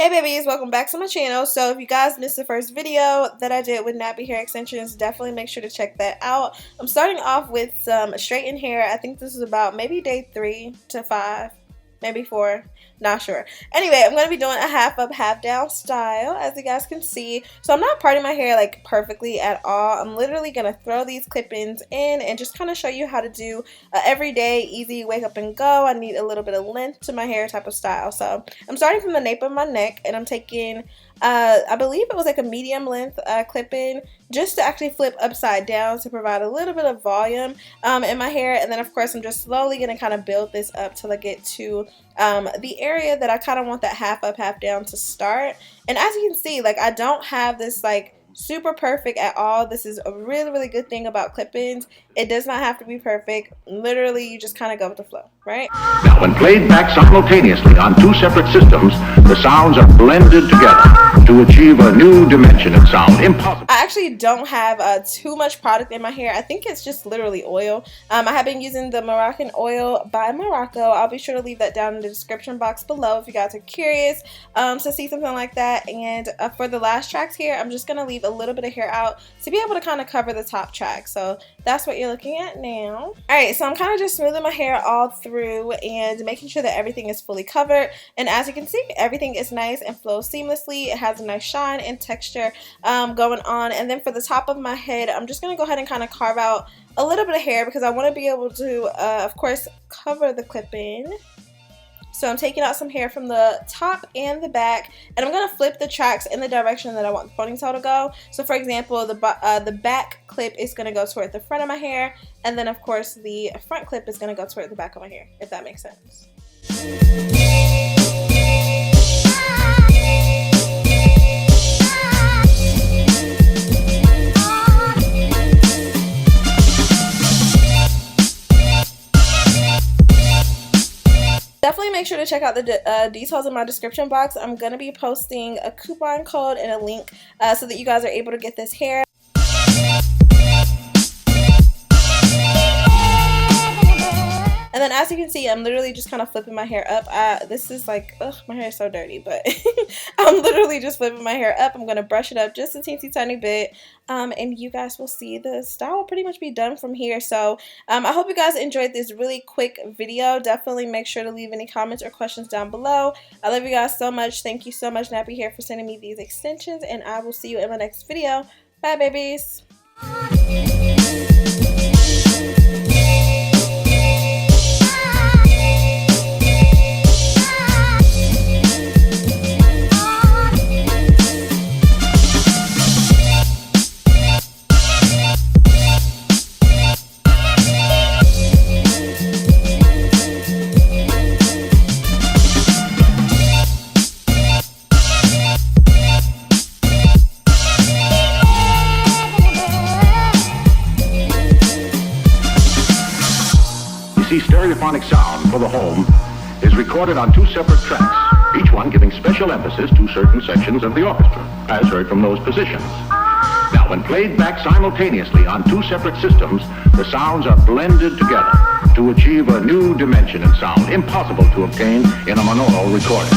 Hey babies, welcome back to my channel. So if you guys missed the first video that I did with nappy hair extensions, definitely make sure to check that out. I'm starting off with some straightened hair. I think this is about maybe day 3 to 5, maybe 4, not sure. Anyway, I'm going to be doing a half up, half down style, as you guys can see. So I'm not parting my hair like perfectly at all. I'm literally going to throw these clip-ins in and just kind of show you how to do everyday, easy, wake up and go. I need a little bit of length to my hair type of style. So I'm starting from the nape of my neck, and I'm taking I believe it was like a medium length clip-in just to actually flip upside down to provide a little bit of volume in my hair. And then of course I'm just slowly going to kind of build this up till I get to the area that I kind of want that half up, half down to start. And as you can see, like, I don't have this like super perfect at all. This is a really good thing about clip-ins. It does not have to be perfect. Literally, you just kind of go with the flow, right? Now, when played back simultaneously on two separate systems, the sounds are blended together to achieve a new dimension of sound. Impossible. I actually don't have too much product in my hair. I think it's just literally oil. I have been using the Moroccan oil by Morocco. I'll be sure to leave that down in the description box below if you guys are curious to see something like that. And for the last tracks here, I'm just going to leave a little bit of hair out to be able to kind of cover the top track. So that's what you're looking at now. Alright, so I'm kind of just smoothing my hair all through and making sure that everything is fully covered. And as you can see, everything is nice and flows seamlessly. It has a nice shine and texture going on. And then for the top of my head, I'm just going to go ahead and kind of carve out a little bit of hair because I want to be able to, of course, cover the clip-in. So I'm taking out some hair from the top and the back, and I'm going to flip the tracks in the direction that I want the ponytail to go. So for example, the back clip is going to go toward the front of my hair, and then of course the front clip is going to go toward the back of my hair, if that makes sense. Definitely make sure to check out the details in my description box. I'm going to be posting a coupon code and a link so that you guys are able to get this hair. And then as you can see, I'm literally just kind of flipping my hair up. This is like, ugh, my hair is so dirty, but I'm literally just flipping my hair up. I'm going to brush it up just a teensy tiny bit. And you guys will see the style will pretty much be done from here. So I hope you guys enjoyed this really quick video. Definitely make sure to leave any comments or questions down below. I love you guys so much. Thank you so much, Nappy Hair, for sending me these extensions. And I will see you in my next video. Bye, babies. See, stereophonic sound for the home is recorded on two separate tracks, each one giving special emphasis to certain sections of the orchestra, as heard from those positions. Now, when played back simultaneously on two separate systems, the sounds are blended together to achieve a new dimension in sound, impossible to obtain in a monaural recording.